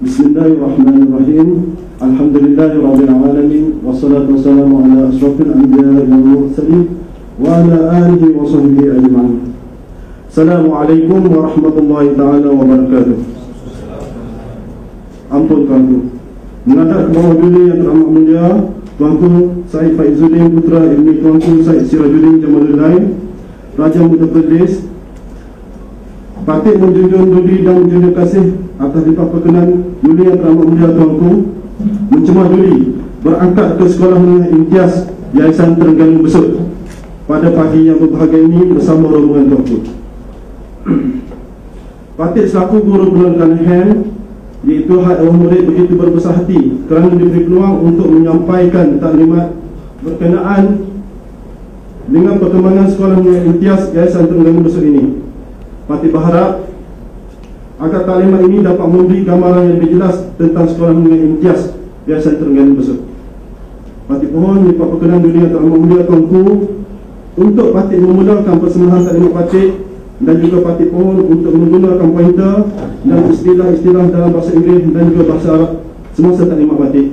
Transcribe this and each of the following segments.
Bismillahirrahmanirrahim. Alhamdulillahirrabbilalamin. Wassalatu wassalamu ala ashrafil anbiya'i wal mursalin wa ala alihi wa sahbihi ajma'in. Assalamualaikum warahmatullahi ta'ala wabarakatuh. Ampun tuanku, menghadap ke bawah duli yang teramat mulia Tuanku Said Faizuddin Putra Ibni Tuanku Said Sirajuddin Jamaluddin Raja Muda Perlis, patut menjunjung duli dan menjunjung kasih atas lipat perkenan duli yang teramat mulia Tuanku mencemah duli berangkat ke sekolah menengah imtiaz Yayasan Terengganu Besut pada pagi yang berbahagia ini bersama rombongan Tuanku. Patut selaku guru pendidikan hand, iaitu hak awak murid begitu berbesar hati kerana diberi peluang untuk menyampaikan taklimat berkenaan dengan perkembangan sekolah menengah imtiaz Yayasan Terengganu Besut ini. Patut berharap agar taklimat ini dapat memberi gambaran yang lebih jelas tentang sekolah menengah imtiaz Yayasan Terengganu Besut. Patut pohon lipat perkenan duli yang teramat mulia Tuanku untuk patut memudahkan persembahan taklimat patut, dan juga patut pohon untuk menggunakan pointer dan istilah-istilah dalam bahasa Inggeris dan juga bahasa Arab semasa taklimat patut.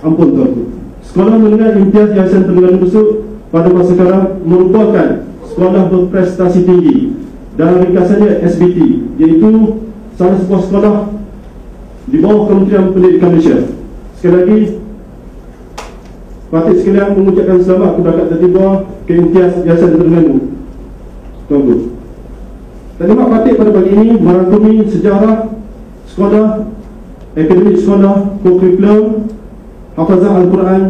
Ampun Tuanku, sekolah menengah imtiaz Yayasan Terengganu Besut pada masa sekarang merupakan sekolah berprestasi tinggi dalam ringkasannya SBT, iaitu salah sebuah sekolah di bawah Kementerian Pendidikan Malaysia. Sekali lagi, patut sekalian mengucapkan selamat kepada tertiba ke imtiaz Yayasan Terengganu Tuanku. Taklimat patut pada pagi ini merangkumi sejarah sekolah, akademik sekolah, kurikulum, hafazah Al-Quran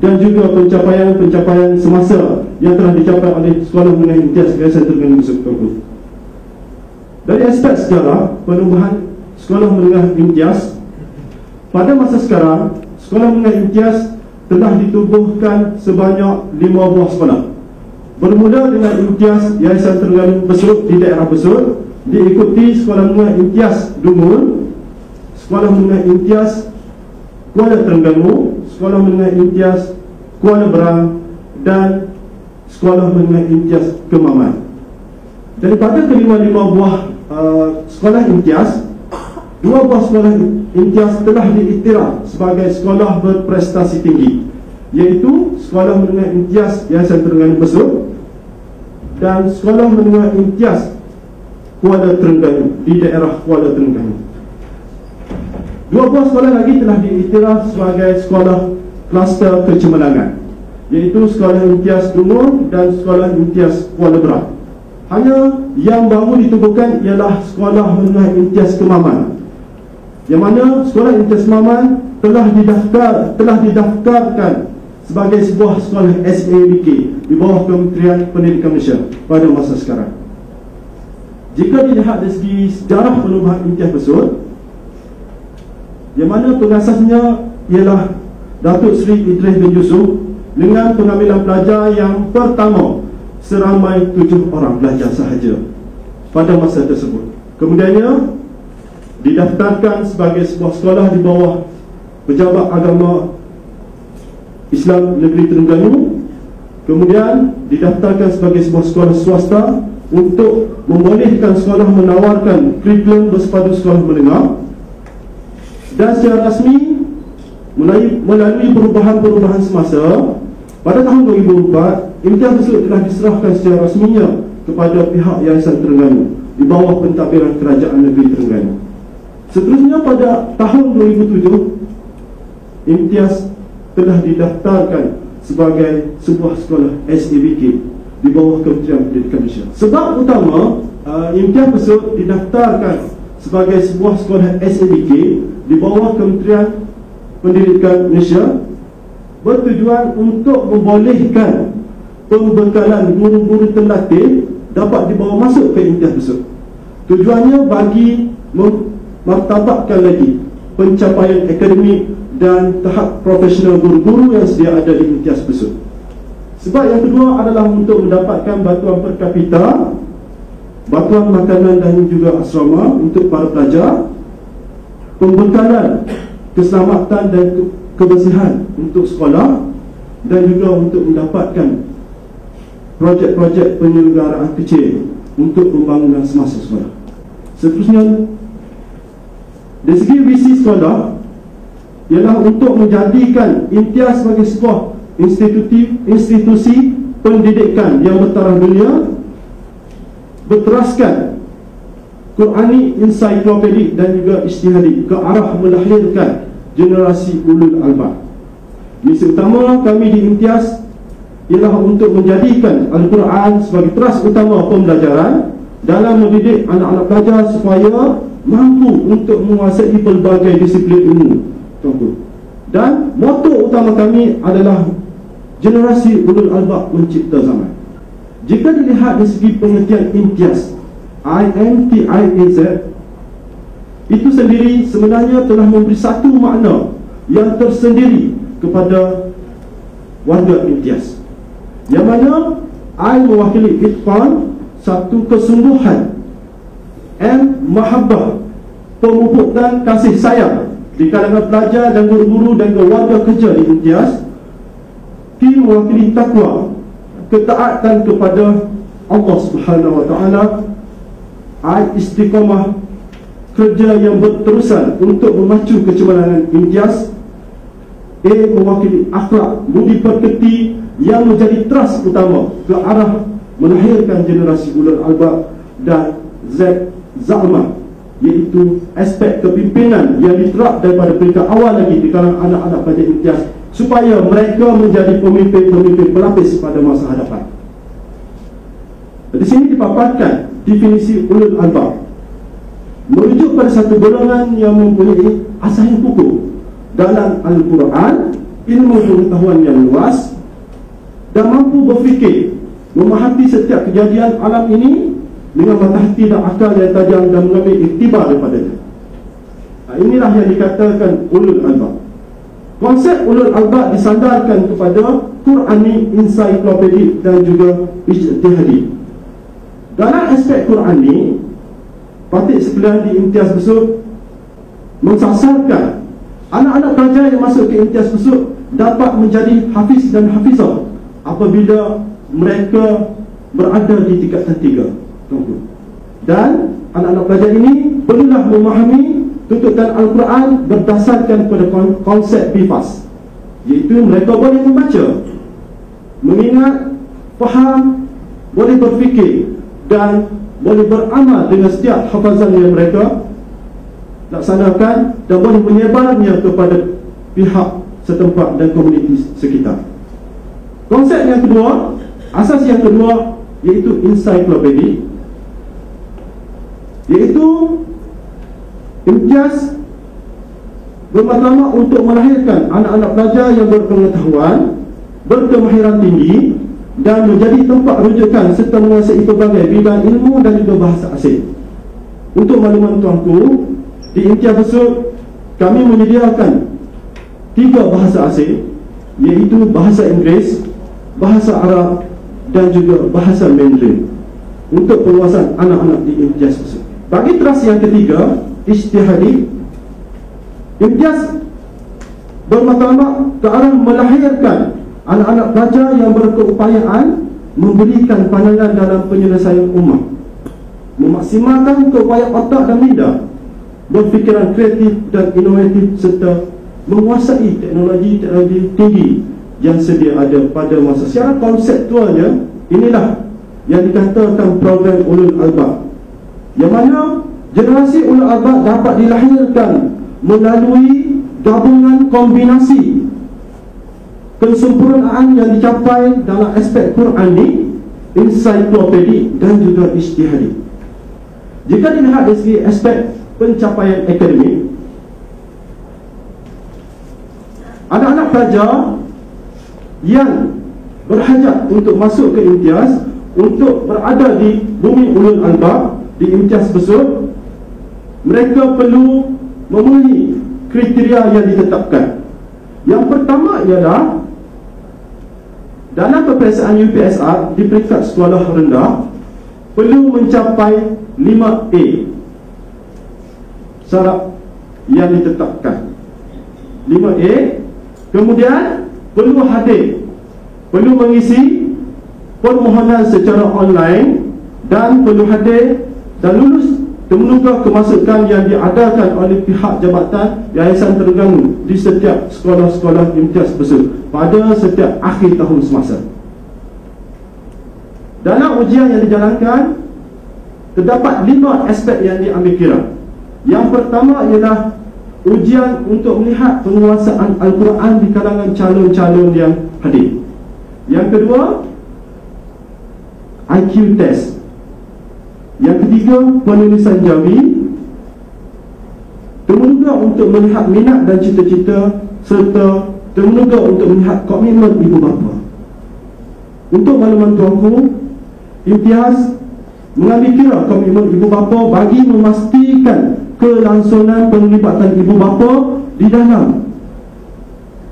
dan juga pencapaian-pencapaian semasa yang telah dicapai oleh sekolah menengah imtiaz Yayasan Terengganu Besut Tuanku. Dari aspek sejarah penumbuhan sekolah menengah imtiaz, pada masa sekarang sekolah menengah imtiaz telah ditubuhkan sebanyak 5 buah sekolah. Bermula dengan imtiaz Yayasan Terengganu Besut di daerah Besut, diikuti sekolah menengah imtiaz Dungun, sekolah menengah imtiaz Kuala Terengganu, sekolah menengah imtiaz Kuala Berang dan sekolah menengah imtiaz Kemaman. Daripada kelima-lima buah sekolah imtiaz, 2 buah sekolah imtiaz telah diiktiraf sebagai sekolah berprestasi tinggi, iaitu sekolah menengah imtiaz Yayasan Terengganu Besut dan sekolah menengah imtiaz Kuala Terengganu di daerah Kuala Terengganu. 2 buah sekolah lagi telah diiktiraf sebagai sekolah kluster kecemerlangan, iaitu sekolah imtiaz Dungun dan sekolah imtiaz Kuala Berang. Hanya yang baru ditubuhkan ialah sekolah menengah imtiaz Kemaman, yang mana sekolah imtiaz Kemaman telah didaftarkan sebagai sebuah sekolah SABK di bawah Kementerian Pendidikan Malaysia pada masa sekarang. Jika dilihat dari segi sejarah penumbuhan imtiaz Besut, yang mana pengasasnya ialah Datuk Seri Idris bin Yusuf dengan pengambilan pelajar yang pertama seramai 7 orang pelajar sahaja pada masa tersebut. Kemudiannya didaftarkan sebagai sebuah sekolah di bawah Pejabat Agama Islam Negeri Terengganu. Kemudian didaftarkan sebagai sebuah sekolah swasta untuk membolehkan sekolah menawarkan kurikulum bersepadu sekolah menengah. Dan secara rasmi melalui perubahan-perubahan semasa, pada tahun 2004 imtiaz tersebut telah diserahkan secara rasminya kepada pihak Yayasan Terengganu di bawah pentadbiran Kerajaan Negeri Terengganu. Seterusnya pada tahun 2007 imtiaz telah didaftarkan sebagai sebuah sekolah SABK di bawah Kementerian Pendidikan Malaysia. Sebab utama Imtiaz Besut didaftarkan sebagai sebuah sekolah SABK di bawah Kementerian Pendidikan Malaysia, bertujuan untuk membolehkan pembekalan guru-guru terlatih dapat dibawa masuk ke Imtiaz Besut. Tujuannya bagi memartabatkan lagi pencapaian akademik dan tahap profesional guru-guru yang sedia ada di Imtiaz Besut. Sebab yang kedua adalah untuk mendapatkan bantuan per kapita, bantuan makanan dan juga asrama untuk para pelajar, pembekalan keselamatan dan kebersihan untuk sekolah, dan juga untuk mendapatkan projek-projek penyelenggaraan kecil untuk pembangunan semasa sekolah. Seterusnya, dari segi visi sekolah ialah untuk menjadikan Imtiaz sebagai sebuah institusi pendidikan yang bertaraf dunia, berteraskan Qurani, ensiklopedik dan juga ijtihadi ke arah melahirkan generasi ulul albab. Misi utama kami di Imtiaz ialah untuk menjadikan Al-Quran sebagai teras utama pembelajaran dalam mendidik anak-anak pelajar supaya mampu untuk menguasai pelbagai disiplin ilmu. Dan moto utama kami adalah generasi ulul albab mencipta zaman. Jika dilihat dari segi pengertian Imtiaz, IMTIAZ, itu sendiri sebenarnya telah memberi satu makna yang tersendiri kepada warga Imtiaz, yang mana I mewakili itqan, satu kesungguhan, M mahabbah, pemupukan kasih sayang di kalangan pelajar dan guru-guru dan warga kerja di Imtiaz. T mewakili takwa, ketaatan kepada Allah Subhanahu wa Ta'ala. I istiqamah, kerja yang berterusan untuk memacu kecemerlangan Imtiaz. A mewakili akhlak, budi pekerti yang menjadi teras utama ke arah melahirkan generasi ulul albab. Dan Z zalmah, iaitu aspek kepimpinan yang diterap daripada peringkat awal lagi di kalangan anak-anak pelajar Imtiaz, supaya mereka menjadi pemimpin-pemimpin pelapis pada masa hadapan. Di sini dipaparkan definisi ulul albab merujuk pada satu golongan yang mempunyai asas yang kukuh dalam Al-Quran, ilmu pengetahuan yang luas, dan mampu berfikir, memahami setiap kejadian alam ini dengan mata hati dan akal yang tajam dan mengambil iktibar daripadanya. Inilah yang dikatakan ulul albab. Konsep ulul albab disandarkan kepada Qurani, ensiklopedik dan juga ijtihadi. Dalam aspek Qurani, patrik sekalian di Imtiaz Besut mensasarkan anak-anak pelajar yang masuk ke Imtiaz Besut dapat menjadi hafiz dan hafizah apabila mereka berada di tingkatan 3. Dan anak-anak pelajar ini perlulah memahami tuntutan Al-Quran berdasarkan pada konsep BIFAS, iaitu mereka boleh membaca, mengingat, faham, boleh berfikir dan boleh beramal dengan setiap hafazan yang mereka laksanakan, dan boleh menyebarnya kepada pihak setempat dan komuniti sekitar. Konsep yang kedua, asas yang kedua, iaitu ensiklopedik, iaitu Imtiaz bermatlamat untuk melahirkan anak-anak pelajar yang berpengetahuan, berkemahiran tinggi dan menjadi tempat rujukan serta menguasai pelbagai bidang ilmu dan juga bahasa asing. Untuk makluman tuanku, di Imtiaz Besut kami menyediakan 3 bahasa asing, iaitu bahasa Inggeris, bahasa Arab dan juga bahasa Mandarin untuk penguasaan anak-anak di Imtiaz Besut. Bagi teras yang ketiga, ijtihadi, Imtiaz bermatlamat ke arah melahirkan anak-anak pelajar yang berkeupayaan memberikan pandangan dalam penyelesaian ummah, memaksimalkan keupayaan otak dan minda, berfikiran kreatif dan inovatif serta menguasai teknologi tinggi yang sedia ada pada masa. Secara konseptualnya, inilah yang dikatakan program ulul albab, yang mana generasi ulul albab dapat dilahirkan melalui gabungan kombinasi kesempurnaan yang dicapai dalam aspek Qurani, ensiklopedik dan juga ijtihadi. Jika dilihat dari segi aspek pencapaian akademik, anak-anak pelajar yang berhajat untuk masuk ke imtiaz, untuk berada di bumi ulul albab, di imtiaz tersebut, mereka perlu memenuhi kriteria yang ditetapkan. Yang pertama ialah dalam peperiksaan UPSR di peringkat sekolah rendah perlu mencapai 5A syarat yang ditetapkan. 5A. Kemudian perlu hadir, perlu mengisi permohonan secara online, dan perlu hadir dan lulus temunuga kemasukan yang diadakan oleh pihak Jabatan Yayasan Terengganu di setiap sekolah-sekolah imtiaz tersebut pada setiap akhir tahun semasa. Dalam ujian yang dijalankan, terdapat 5 aspek yang diambil kira. Yang pertama ialah ujian untuk melihat penguasaan Al-Quran di kalangan calon-calon yang hadir. Yang kedua, IQ test. Yang ketiga, penulisan jawi. Temunuga untuk melihat minat dan cita-cita, serta temunuga untuk melihat komitmen ibu bapa. Untuk makluman tuanku, imtiaz mengambil kira komitmen ibu bapa bagi memastikan kelangsungan penglibatan ibu bapa di dalam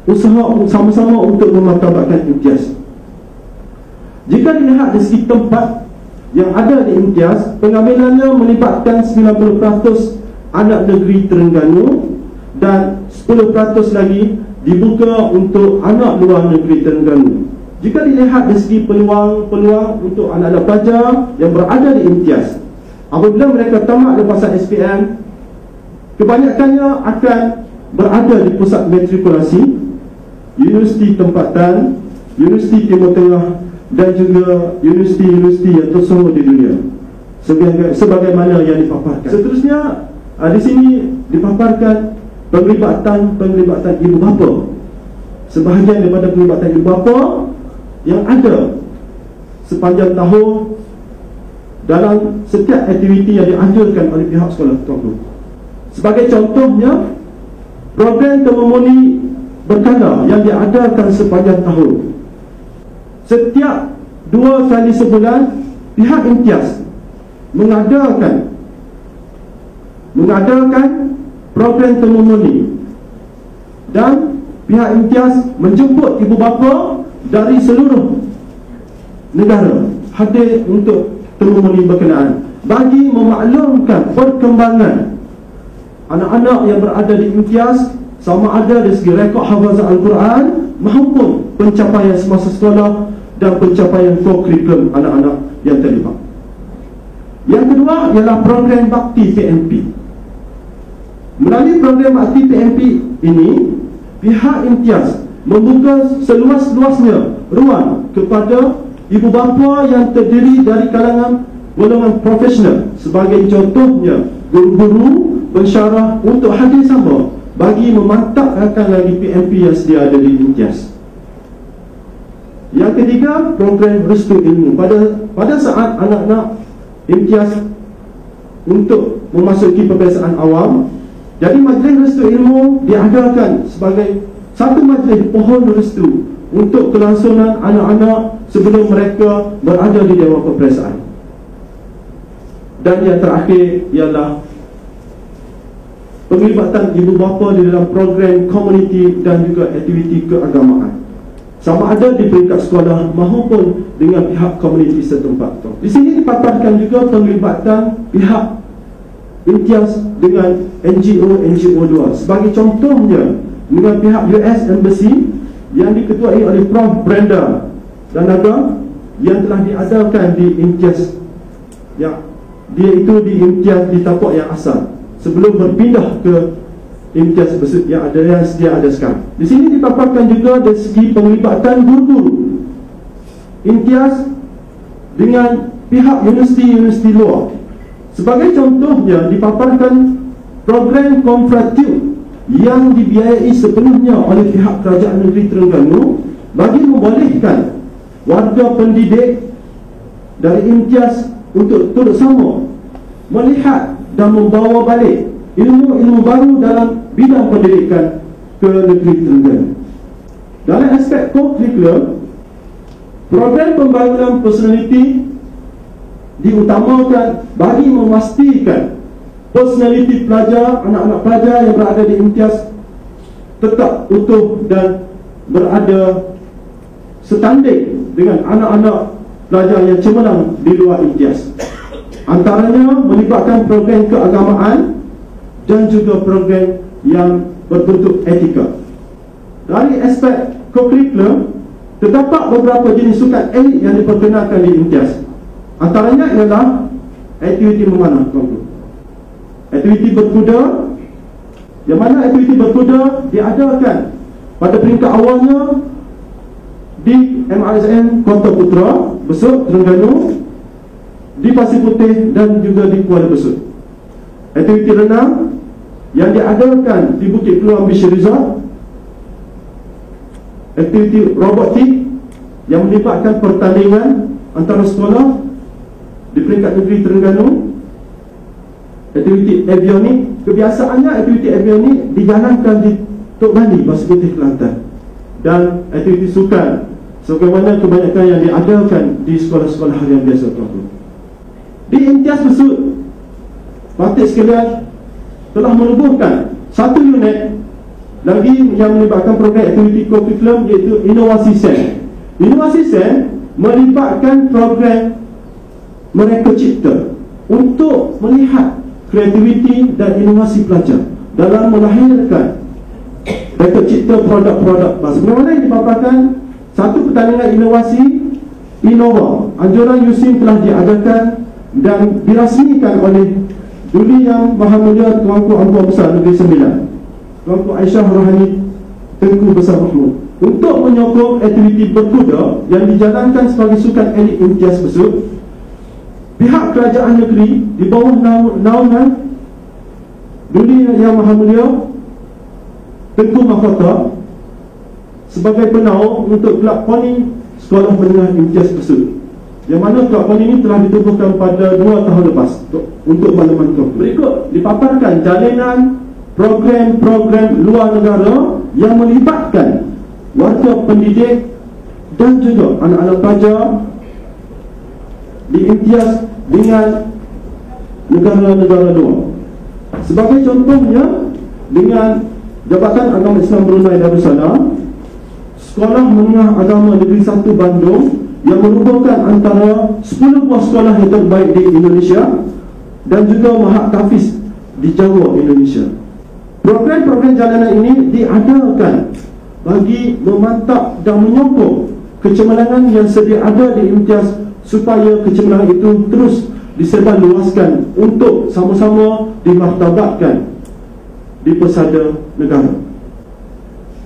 usaha sama-sama untuk memartabatkan imtiaz. Jika dilihat dari segi tempat yang ada di imtiaz, pengambilannya melibatkan 90% anak negeri Terengganu dan 10% lagi dibuka untuk anak luar negeri Terengganu. Jika dilihat dari segi peluang untuk anak-anak pelajar yang berada di imtiaz, apabila mereka tamat lepasan SPM, kebanyakannya akan berada di pusat matrikulasi, universiti tempatan, universiti Timur Tengah, dan juga universiti-universiti yang tersohor di dunia, sebagaimana yang dipaparkan. Seterusnya, di sini dipaparkan penglibatan ibu bapa. Sebahagian daripada penglibatan ibu bapa yang ada sepanjang tahun dalam setiap aktiviti yang dianjurkan oleh pihak sekolah tuanku. Sebagai contohnya, program temumuni berkala yang diadakan sepanjang tahun. Setiap 2 kali sebulan, pihak imtiaz mengadakan program temumuni, dan pihak imtiaz menjemput ibu bapa dari seluruh negara hadir untuk temumuni berkenaan bagi memaklumkan perkembangan anak-anak yang berada di imtiaz, sama ada dari segi rekod hafazan Al-Quran maupun pencapaian semasa sekolah dan pencapaian kurikulum anak-anak yang terlibat. Yang kedua ialah program bakti PMP. Melalui program bakti PMP ini, pihak imtiaz membuka seluas-luasnya ruang kepada ibu bapa yang terdiri dari kalangan golongan profesional, sebagai contohnya guru-guru pensyarah, untuk hadir sama bagi memantapkan lagi PMP yang sedia ada di imtiaz. Yang ketiga, program restu ilmu. Pada saat anak-anak imtiaz untuk memasuki peperiksaan awam, jadi majlis restu ilmu diadakan sebagai satu majlis pohon restu untuk kelangsungan anak-anak sebelum mereka berada di dewan peperiksaan. Dan yang terakhir ialah penglibatan ibu bapa di dalam program komuniti dan juga aktiviti keagamaan, sama ada di peringkat sekolah maupun dengan pihak komuniti setempat. Di sini dipaparkan juga penglibatan pihak imtiaz dengan NGO luar. Sebagai contohnya, dengan pihak US Embassy yang diketuai oleh Prof. Brenda Danaga, yang telah diadakan di imtiaz, yang dia itu di imtiaz di tapak yang asal sebelum berpindah ke imtiaz yang sedia ada sekarang. Di sini dipaparkan juga dari segi penglibatan guru-guru imtiaz dengan pihak universiti luar. Sebagai contohnya, dipaparkan program Konfratiu yang dibiayai sepenuhnya oleh pihak Kerajaan Negeri Terengganu bagi membolehkan warga pendidik dari imtiaz untuk turut sama melihat dan membawa balik ilmu-ilmu baru dalam bidang pendidikan ke negeri Terengganu. Dalam aspek co-curricular, program pembangunan personaliti diutamakan bagi memastikan personaliti pelajar, anak-anak pelajar yang berada di imtiaz tetap utuh dan berada setanding dengan anak-anak pelajar yang cemerlang di luar imtiaz. Antaranya melibatkan program keagamaan dan juga program yang berbentuk etika. Dari aspek co-curricular, terdapat beberapa jenis sukan elit yang diperkenalkan di imtiaz. Antaranya ialah aktiviti memanah, tuan-tuan. Aktiviti berkuda, yang mana aktiviti berkuda diadakan pada peringkat awalnya di MRSM Kota Putra, Besut, Terengganu, di Pasir Putih dan juga di Kuala Besut. Aktiviti renang yang diadakan di Bukit Keluang Beach Resort. Aktiviti robotik yang melibatkan pertandingan antara sekolah di peringkat negeri Terengganu. Aktiviti avionik, kebiasaannya aktiviti avionik dijalankan di Tok Bani, Pasir Putih, Kelantan. Dan aktiviti sukan sebagaimana kebanyakan yang diadakan di sekolah-sekolah harian biasa, tuan-tuan. Di imtiaz Besut, partik sekalian, telah menubuhkan satu unit lagi yang melibatkan program aktiviti co-curriculum, iaitu Inovasi Sen. Inovasi Sen melibatkan program Mereka Cipta untuk melihat kreativiti dan inovasi pelajar dalam melahirkan Mereka Cipta produk-produk bangsa. Bagaimana yang dipaparkan satu pertandingan inovasi Innova anjuran USIM telah diadakan dan dirasmikan oleh Duli Yang Maha Mulia Tuanku Ampun Besar Negeri Sembilan, Tuanku Aisyah Rohani Tengku Besar Mahmud, untuk menyokong aktiviti berkuda yang dijalankan sebagai sukan elit imtiaz Besut. Pihak kerajaan negeri di bawah naungan Duli Yang Maha Mulia Tengku Mahkota sebagai penaung untuk kelab poni Sekolah Menengah Imtiaz Besut, yang mana kelab poni ini telah ditubuhkan pada 2 tahun lepas. Untuk makluman berikut dipaparkan jalinan program-program luar negara yang melibatkan warga pendidik dan juga anak-anak pelajar di imtiaz dengan negara-negara luar. Sebagai contohnya, dengan Jabatan Agama Islam Brunei Darussalam, Sekolah Menengah Agama Negeri 1 Bandung yang merupakan antara 10 buah sekolah yang terbaik di Indonesia, dan juga Mahad Tahfiz di Jawa, Indonesia. Program-program jalanan ini diadakan bagi memantap dan menyokong kecemerlangan yang sedia ada di imtiaz, supaya kecemerlangan itu terus disebarluaskan untuk sama-sama dimartabatkan di pesada negara.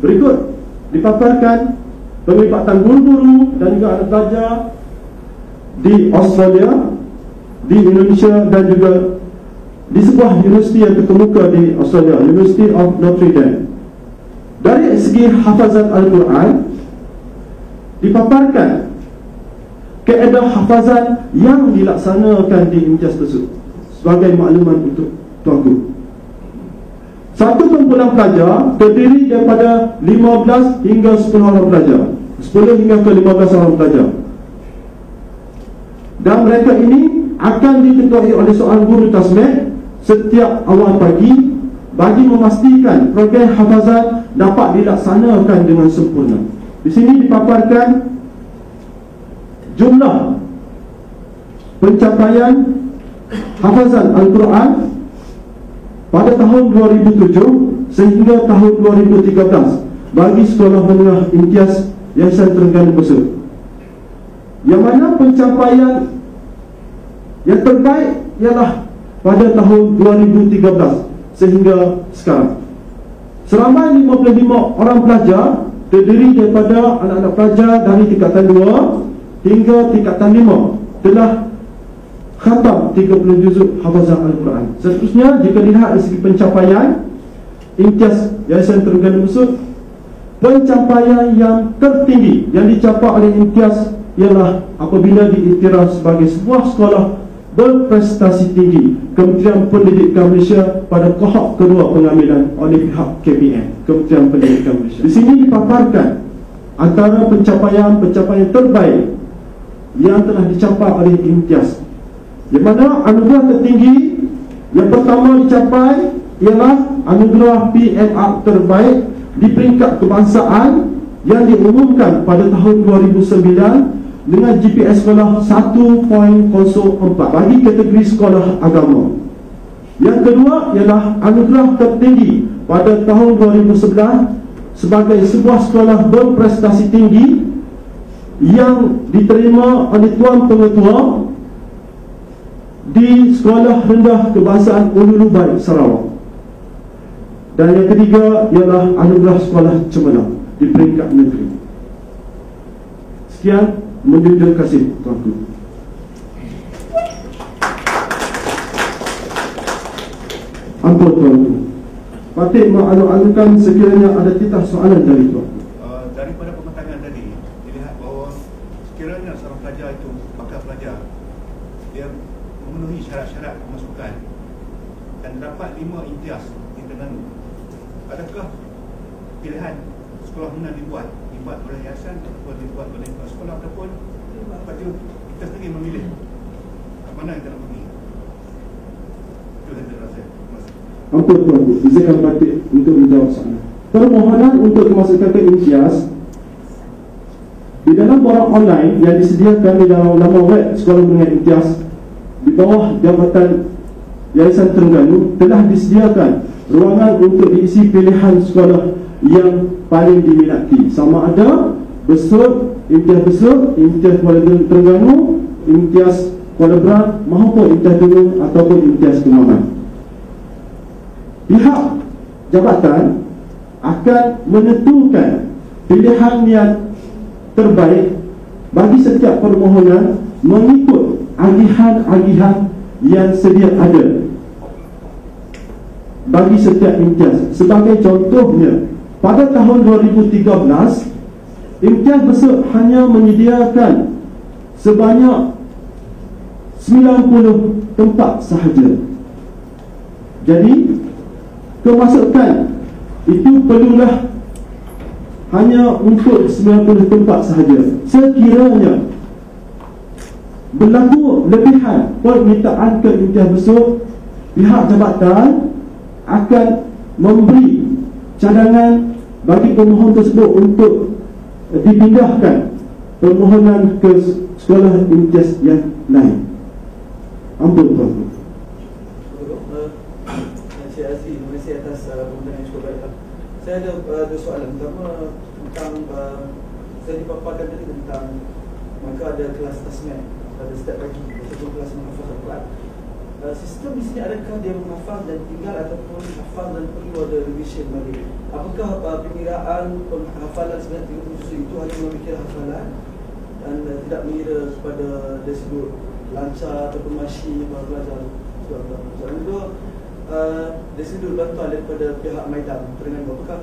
Berikut dipaparkan penglibatan guru-guru dan juga anak pelajar di Australia, di Indonesia, dan juga di sebuah universiti yang terkemuka di Australia, University of Notre Dame. Dari segi hafazan Al-Quran, dipaparkan kaedah hafazan yang dilaksanakan di imtiaz tersebut. Sebagai makluman untuk tuanku, satu kumpulan pelajar terdiri daripada 15 hingga 10 orang pelajar, 10 hingga ke 15 orang pelajar, dan mereka ini akan diketuai oleh seorang guru tasmid setiap awal pagi bagi memastikan program hafazan dapat dilaksanakan dengan sempurna. Di sini dipaparkan jumlah pencapaian hafazan Al-Quran pada tahun 2007 sehingga tahun 2013 bagi Sekolah Menengah Imtiaz Yayasan Terengganu Besut, yang mana pencapaian yang terbaik ialah pada tahun 2013 sehingga sekarang. Seramai 55 orang pelajar terdiri daripada anak-anak pelajar dari tingkatan 2 hingga tingkatan 5 telah khatam 30 juzuk hafazan Al-Quran. Seterusnya, jika dilihat dari segi pencapaian imtiaz Yayasan Terengganu Besut, pencapaian yang tertinggi yang dicapai oleh imtiaz ialah apabila diiktiraf sebagai sebuah sekolah berprestasi tinggi Kementerian Pendidikan Malaysia pada kohort kedua pengambilan oleh pihak KPM, Kementerian Pendidikan Malaysia. Di sini dipaparkan antara pencapaian terbaik yang telah dicapai oleh IMTIAZ, di mana anugerah tertinggi yang pertama dicapai ialah anugerah PNR terbaik di peringkat kebangsaan yang diumumkan pada tahun 2009 dengan GPS sekolah 1.04 bagi kategori sekolah agama. Yang kedua ialah anugerah tertinggi pada tahun 2011 sebagai sebuah sekolah berprestasi tinggi yang diterima oleh Tuan Pengetua di Sekolah Rendah Kebangsaan Ulu-Lubai, Sarawak. Dan yang ketiga ialah anugerah sekolah cemerlang di peringkat negeri. Sekian, terima kasih tuanku. Ampun tuanku. Patut mengalu-alukan sekiranya ada titah soalan dari tuanku. Daripada pematangan tadi, dilihat bahawa sekiranya seorang pelajar itu, bakal pelajar, dia memenuhi syarat-syarat pemasukan dan dapat 5 imtiaz di Terengganu, adakah pilihan sekolah mana dibuat oleh yayasan ataupun dibuat oleh sekolah ataupun kita sendiri memilih mana yang kita nak pergi? Itu saja rasa. Ampun tuanku, izinkan Patut untuk menjawab soalan. Permohonan untuk dimasukkan ke imtiaz di dalam borang online yang disediakan di dalam laman web Sekolah Menengah Imtiaz di bawah Jabatan Yayasan Terengganu telah disediakan ruangan untuk diisi pilihan sekolah yang paling diminati, sama ada besar, imtiaz besar, imtiaz Kuala Terengganu, imtiaz Kuala Berat maupun imtiaz Gunung ataupun imtiaz Kemaman. Pihak jabatan akan menentukan pilihan yang terbaik bagi setiap permohonan mengikut agihan-agihan yang sedia ada bagi setiap imtiaz. Sebagai contohnya, pada tahun 2013 imtiaz besar hanya menyediakan sebanyak 90 tempat sahaja. Jadi kemasukan itu perlulah hanya untuk 90 tempat sahaja. Sekiranya berlaku lebihan permintaan ke imtiaz besar, pihak jabatan akan memberi cadangan bagi pemohon tersebut untuk dipindahkan permohonan ke sekolah imtiaz yang lain. Ampun tuan-tuan. Terima kasih atas pembentangan yang cukup baik. Saya ada dua soalan. Pertama tentang saya dipaparkan tadi tentang maka ada kelas tasmiyah pada setiap pagi sebelum kelas menghafaz Al-Quran. Sistem di sini adakah dia menghafaz dan tinggal ataupun hafaz dan perlu ada revision balik? Apakah pengiraan penghafalan sebenarnya 30 juz itu hanya memikir hafalan dan tidak mengira kepada dari sudut lancar ataupun masyi para pelajar? Soalan kedua, dari sudut bantuan daripada pihak Maidan Terengganu, apakah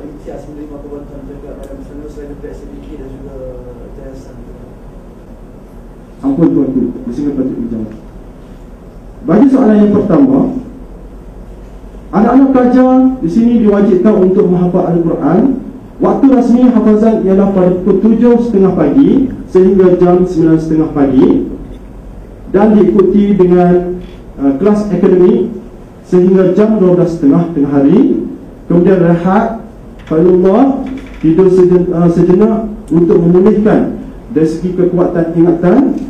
imtiaz menerima bantuan dari pihak Maidan misalnya selain daripada SPK dan juga yayasan? Ampun tuan-tuan, mesti patut dijawab. Bagi soalan yang pertama, anak-anak pelajar di sini diwajibkan untuk menghafal Al-Quran. Waktu rasmi hafazan ialah pada pukul 7.30 pagi sehingga jam 9.30 pagi dan diikuti dengan kelas akademik sehingga jam 12.30 tengah hari. Kemudian rehat, falullah, tidur sejenak untuk memulihkan dari segi kekuatan ingatan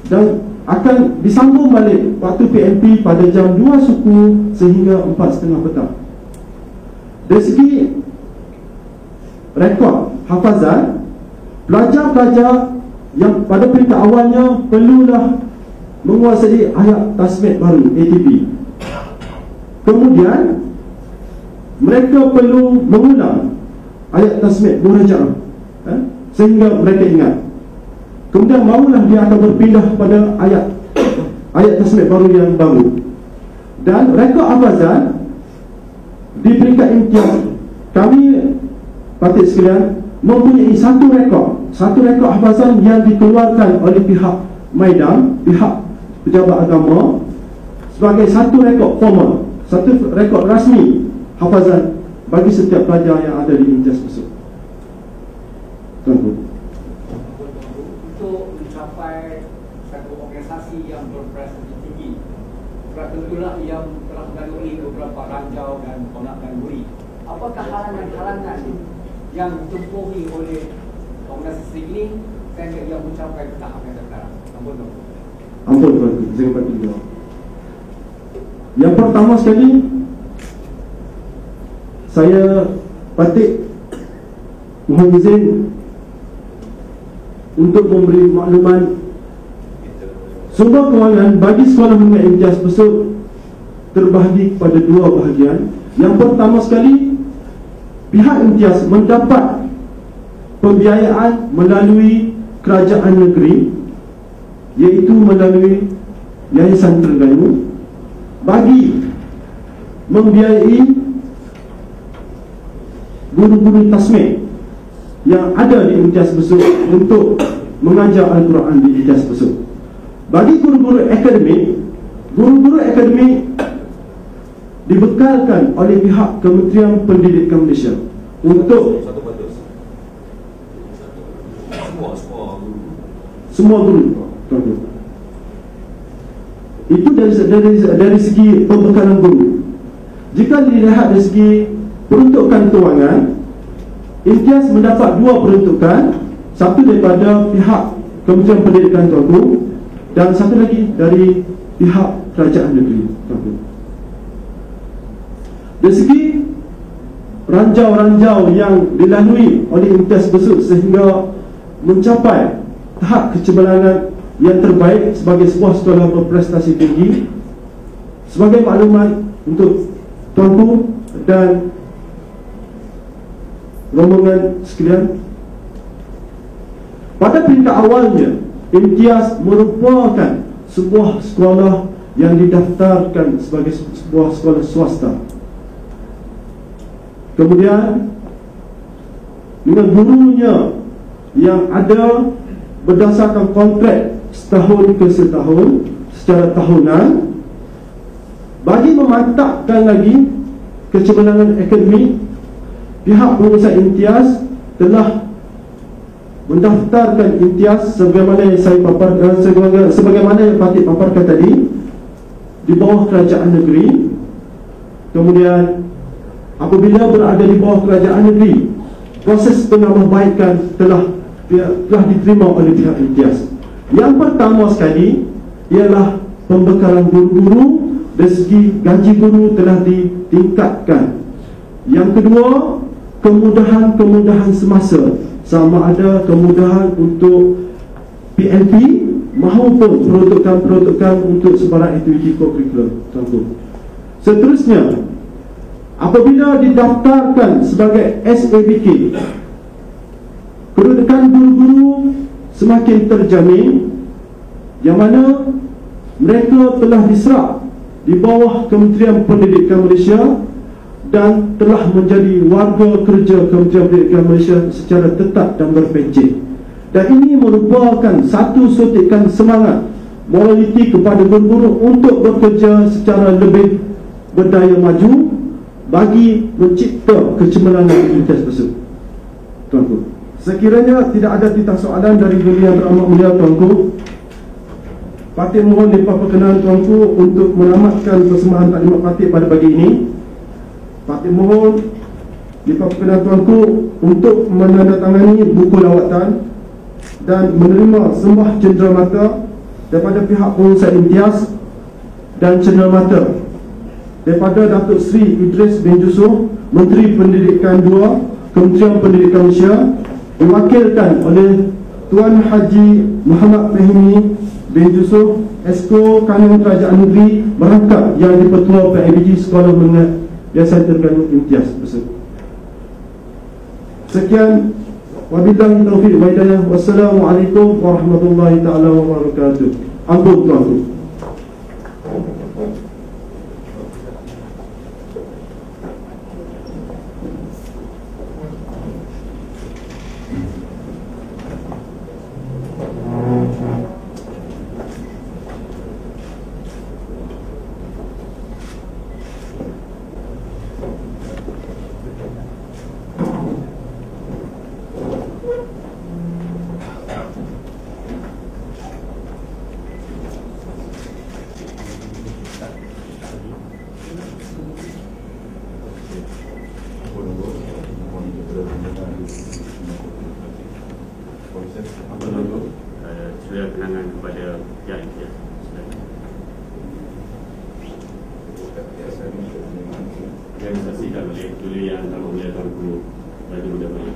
dan akan disambung balik waktu PMP pada jam 2 suku sehingga 4.30 petang. Dari segi rekod hafazan, pelajar-pelajar yang pada peringkat awalnya perlulah menguasai ayat tasmid baru ATP. Kemudian mereka perlu mengulang ayat tasmid murajaah sehingga mereka ingat. Kemudian barulah dia akan berpindah pada ayat tasmid baru yang baru. Dan rekod hafazan di peringkat imtiaz, kami patut sekalian mempunyai satu rekod hafazan yang dikeluarkan oleh pihak Maidan, pihak pejabat agama sebagai satu rekod formal, satu rekod rasmi hafazan bagi setiap pelajar yang ada di IMTIAS Besut. Tuan-tuan, untuk mencapai satu organisasi yang berprestasi tinggi, tentulah yang telah melalui beberapa ranjau dan guri. Apakah halangan-halangan yang ditempuhi oleh organisasi ini sehingga ia mencapai tahap yang sekarang? Ampun tuan-tuan, saya bantu jawab. Yang pertama sekali, saya patut mohon izin untuk memberi makluman sumber kewangan bagi sekolah menengah IMTIAS Besut terbahagi kepada dua bahagian. Yang pertama sekali, pihak IMTIAS mendapat pembiayaan melalui kerajaan negeri, iaitu melalui Yayasan Terengganu, bagi membiayai guru-guru tasmik yang ada di IMTIAS Besut untuk mengajar Al-Quran di IMTIAS Besut. Bagi guru-guru akademik dibekalkan oleh pihak Kementerian Pendidikan Malaysia untuk semua guru. Itu dari segi pembekalan guru. Jika dilihat dari segi peruntukan kewangan, IMTIAS mendapat dua peruntukan, satu daripada pihak Kementerian Pendidikan Tuanku dan satu lagi dari pihak kerajaan negeri Tuanku. Dari segi ranjau-ranjau yang dilalui oleh IMTIAS Besut sehingga mencapai tahap kecemerlangan yang terbaik sebagai sebuah sekolah berprestasi tinggi, sebagai maklumat untuk tuanku dan rombongan sekalian, pada peringkat awalnya IMTIAS merupakan sebuah sekolah yang didaftarkan sebagai sebuah sekolah swasta. Kemudian dengan gurunya yang ada berdasarkan kontrak setahun ke setahun secara tahunan, bagi memantapkan lagi kecemerlangan akademik, pihak pengurusan IMTIAS telah mendaftarkan IMTIAS sebagaimana yang saya paparkan, sebagaimana yang Patip paparkan tadi, di bawah kerajaan negeri. Kemudian apabila berada di bawah kerajaan negeri, proses penambahbaikan telah diterima oleh pihak IMTIAS. Yang pertama sekali ialah pembekalan guru-guru, dari segi gaji guru telah ditingkatkan. Yang kedua, kemudahan-kemudahan semasa, sama ada kemudahan untuk PNP maupun peruntukan-peruntukan untuk sebarang aktiviti co-curricular. Seterusnya, apabila didaftarkan sebagai SABK, kedudukan guru-guru semakin terjamin, yang mana mereka telah diserap di bawah Kementerian Pendidikan Malaysia dan telah menjadi warga kerja Kementerian Pendidikan Malaysia secara tetap dan berpencet. Dan ini merupakan satu suntikan semangat moraliti kepada guru-guru untuk bekerja secara lebih berdaya maju bagi mencipta kecemerlangan IMTIAS Besut. Tuanku, sekiranya tidak ada titah soalan dari guru yang teramat mulia tuanku, Patip mohon diperkenalkan tuanku untuk menamatkan persembahan taklimat Patip pada pagi ini. Patip mohon diperkenalkan tuanku untuk menandatangani buku lawatan dan menerima sembah cenderamata daripada pihak pengurusan IMTIAS dan cenderamata daripada Datuk Seri Idris bin Yusof, Menteri Pendidikan II, Kementerian Pendidikan Malaysia, diwakilkan oleh Tuan Haji Muhammad Fahimi bin Yusof, Esko Kanun Kerajaan Negeri Merangkap yang di-Pertua PIBG Sekolah Menengah Yayasan Terengganu IMTIAS Besut. Sekian, wabillahi taufiq wa hidayah. Wassalamualaikum warahmatullahi taala wabarakatuh. Ampun tuanku. Sudah kenangan kepada pihak Imtiaz. Yang disaksikan oleh Ketua Yang Mulia Tuanku Raja Muda Bayu.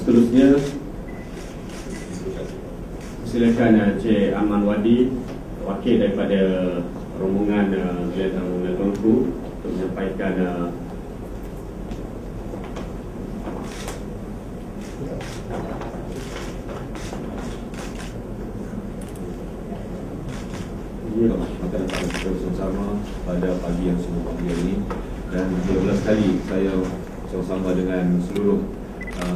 Seterusnya, silakan Cik Aman Wadi, wakil daripada rombongan Kelihatan Mulia Tuanku, untuk menyampaikan maka dapat kita bersama-sama pada pagi yang sungguh pagi ini. Dan berulang kali saya bersama dengan seluruh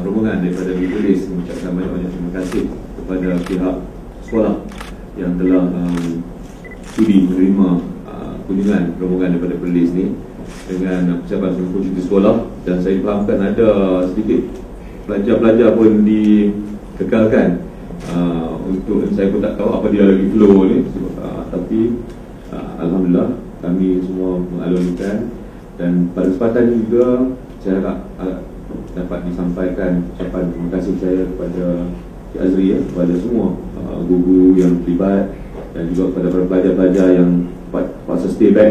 rombongan daripada Bipolis mengucapkan banyak-banyak terima kasih kepada pihak sekolah yang telah sudi menerima kunjungan rombongan daripada Perlis ni dengan persiapan seluruh cuti sekolah. Dan saya fahamkan ada sedikit pelajar-pelajar pun dikekalkan untuk, saya pun tak tahu apa dia lagi flow ni, tapi alhamdulillah kami semua mengalunkan. Dan pada kesempatan ini juga saya harap dapat disampaikan ucapan terima kasih saya kepada Cik Azri, kepada semua guru yang terlibat, dan juga kepada para pelajar-pelajar yang paksa stay back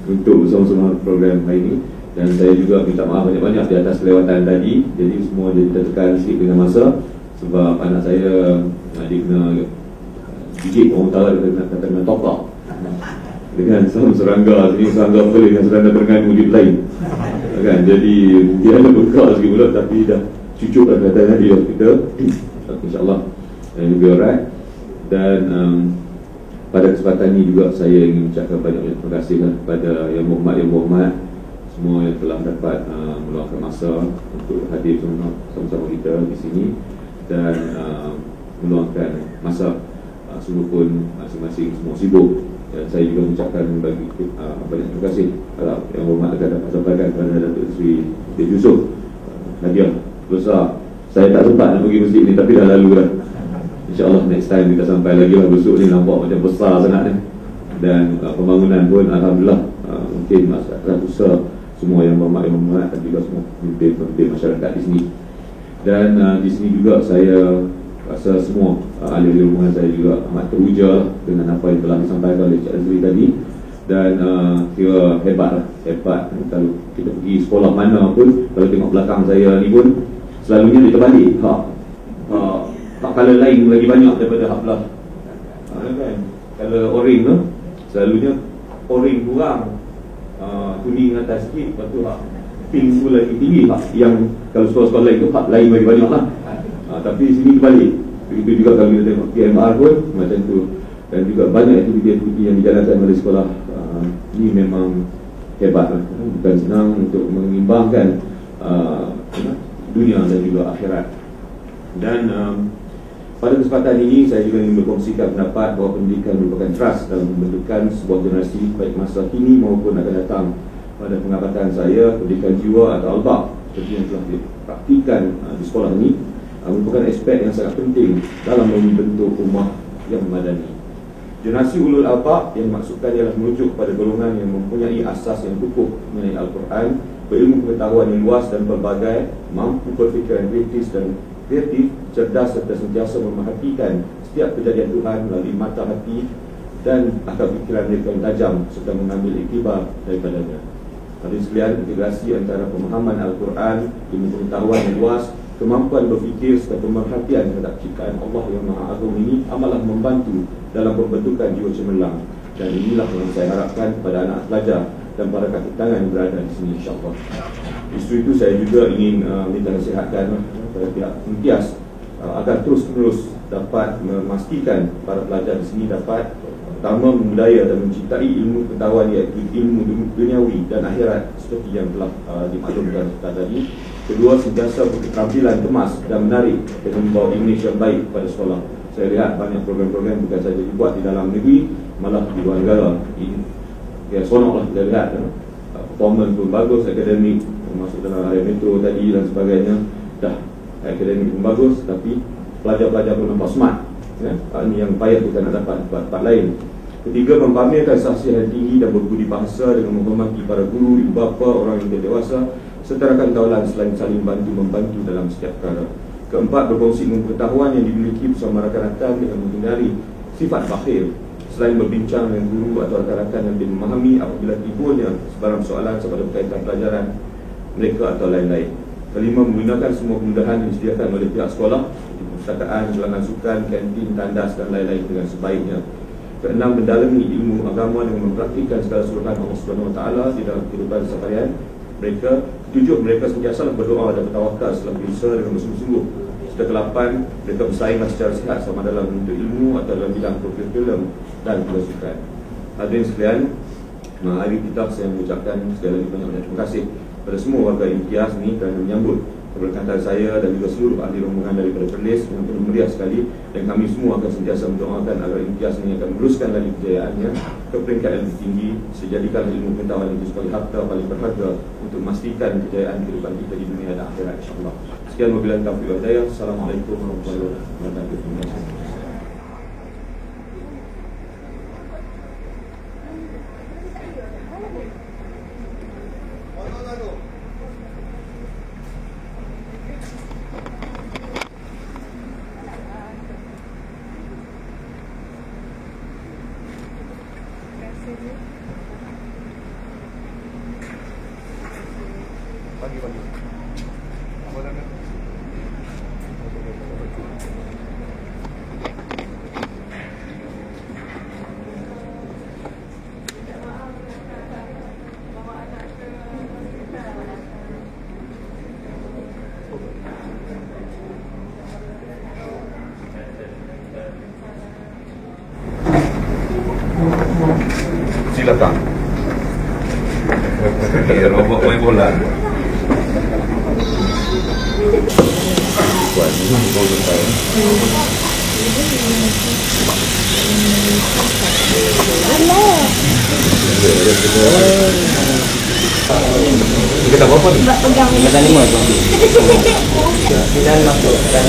untuk bersama-sama program hari ini. Dan saya juga minta maaf banyak-banyak di atas kelewatan tadi. Jadi semua jadi tertekan sikit dengan masa, sebab anak saya dia kena gigit, orang utara dia kena topak dengan serangga. Jadi serangga boleh dengan serangga Terengganu di lain kan. Jadi dia ada bekal sikit pula, tapi dah cucuk dah kata di hospital, insyaAllah juga alright. Dan pada kesempatan ini juga saya ingin mengucapkan banyak-banyak terima kasih kepada Yang Berhormat semua yang telah dapat meluangkan masa untuk hadir sama-sama kita di sini, dan meluangkan masa walaupun masing-masing semua sibuk. Dan saya juga mengucapkan bagi banyak terima kasih kalau Yang Berhormat akan dapat sampaikan kepada Datuk Seri Dr. Yusof hadiah besar. Saya tak sempat nak pergi masjid ni, tapi dah lalu dah. InsyaAllah next time kita sampai lagi lah. Besok ni nampak macam besar sangat ni. Dan pembangunan pun alhamdulillah mungkin masyarakat besar semua Yang Berhormat dan juga semua pemimpin masyarakat di sini. Dan di sini juga saya rasa semua ahli rombongan saya juga amat teruja dengan apa yang telah disampaikan oleh Cik Azri tadi. Dan kira hebat. Kalau kita pergi sekolah mana pun, kalau tengok belakang saya ni pun selalunya dia terbalik. Hak colour lain lagi banyak daripada hak belah kan. Kalau orange tu selalunya orange kurang, kuning atas sikit, lepas tu hak pink tu lagi tinggi. Yang kalau sekolah-sekolah lain tu hak lain lagi banyak lah. Tapi sini terbalik. Begitu juga kalau kita tengok PMR pun macam tu. Dan juga banyak aktiviti-aktiviti yang dijalankan oleh sekolah ni memang hebat lah. Bukan senang untuk mengimbangkan dunia dan juga akhirat. Dan pada kesempatan ini saya juga ingin berkongsikan pendapat bahawa pendidikan merupakan trust dalam membentukkan sebuah generasi baik masa kini maupun akan datang. Pada pengabatan saya, pendidikan jiwa atau albaq seperti yang telah dipraktikan di sekolah ini merupakan aspek yang sangat penting dalam membentuk ummah yang memadani. Generasi ulul albaq yang dimaksudkan ialah merujuk kepada golongan yang mempunyai asas yang kukuh mengenai Al-Quran, berilmu pengetahuan yang luas dan pelbagai, mampu berfikiran kritis dan kreatif, cerdas serta sentiasa memerhatikan setiap kejadian Tuhan melalui mata hati dan akal fikiran mereka yang tajam serta mengambil iktibar daripadanya. Hadirin sekalian, integrasi antara pemahaman Al-Quran, ilmu pengetahuan yang luas, kemampuan berfikir serta pemerhatian terhadap ciptaan Allah yang Maha Agung ini amatlah membantu dalam pembentukan jiwa cemerlang. Dan inilah yang saya harapkan pada anak pelajar dan para kaki tangan yang berada di sini, insyaAllah. Justru itu saya juga ingin minta nasihatkan kepada pihak Imtiaz agar terus-menerus dapat memastikan para pelajar di sini dapat pertama membudaya dan mencintai ilmu pengetahuan, iaitu ilmu duniawi dan akhirat seperti yang telah dimaklumkan tadi. Kedua, sentiasa berketerampilan kemas dan menarik dengan membawa imej yang baik pada sekolah. Saya lihat banyak program-program bukan saja dibuat di dalam negeri, malah di luar negara. Ini ya, seronoklah kita lihat performance pun bagus, akademik masuk dalam area metro tadi dan sebagainya, dah akademik pun bagus, tapi pelajar-pelajar pun nampak smart ya. Ini yang payah kita nak dapat tempat lain. Ketiga, mempamerkan saksian tinggi dan berbudi bahasa dengan menghormati para guru, ibu bapa, orang yang dewasa serta rakan kawalan selain saling bantu-membantu dalam setiap perkara. Keempat, berkongsi ilmu pengetahuan yang dimiliki bersama rakan-rakan dengan menghindari sifat bakhil. Selain berbincang dengan guru atau rakan-rakan yang lebih memahami apabila timbulnya sebarang soalan sepada berkaitan pelajaran mereka atau lain-lain. Kelima, menggunakan semua kemudahan yang disediakan oleh pihak sekolah, perpustakaan, bilangan sukan, kantin, tandas dan lain-lain dengan sebaiknya. Keenam, mendalami ilmu agama dengan mempraktikkan segala suruhan Allah SWT di dalam kehidupan seharian mereka. Ketujuh, mereka sentiasa berdoa dan bertawakal setelah berusaha dengan bersungguh-sungguh. Serta ke-8, mereka bersainglah secara sihat sama dalam menuntut ilmu atau dalam bidang film dan juga sukan. Hadirin sekalian, hari kita saya mengucapkan sekali lagi banyak-banyak terima kasih kepada semua warga IMTIAS ini kerana menyambut keberkatan saya dan juga seluruh ahli rombongan daripada Perlis yang penuh meriah sekali, dan kami semua akan sentiasa mendoakan agar IMTIAS ini akan meneruskan lagi kejayaannya ke peringkat yang lebih tinggi, sejadikan ilmu pengetahuan itu sebagai harta paling berharga untuk memastikan kejayaan kehidupan kita di dunia dan akhirat, insyaAllah. Sekian, wabillahi taufiq wal hidayah. Assalamualaikum warahmatullahi wabarakatuh. Terima kasih. Pagi-pagi. Apa nama? Silakan. Robot main bola. Buat ini bola saya. Kita tak apa ni? Kita 5 tu. Kita masuk dan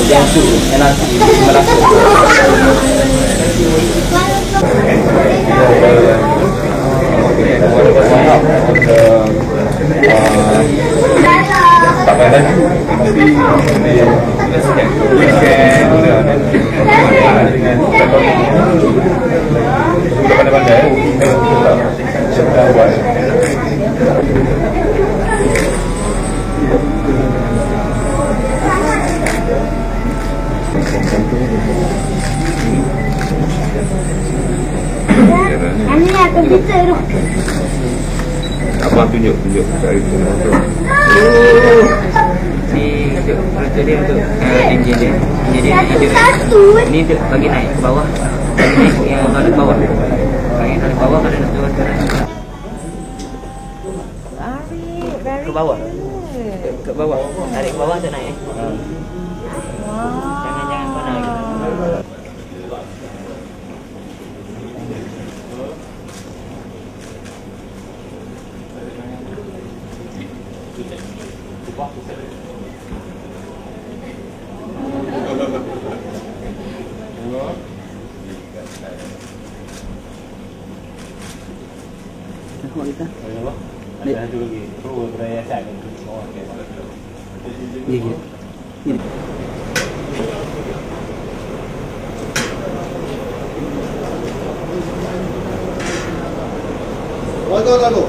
yang tu nanti merasa. Tak pandai tapi kita scan kita pandai-pandai kita buat Ini akan bisa tu. Abang tunjuk cari penonton. Si kereta dia untuk enjin dia. Jadi Satu-satu. ini untuk bagi naik ke bawah. Bagi naik yang ada bawah. Bagi naik ke bawah kan ada turun ke bawah. Ke bawah. Tarik ke bawah tu naik. Jangan kau naik. Nampak kita? Ada satu lagi. Terus beraya cat. Ya. Ini. Warga lalu.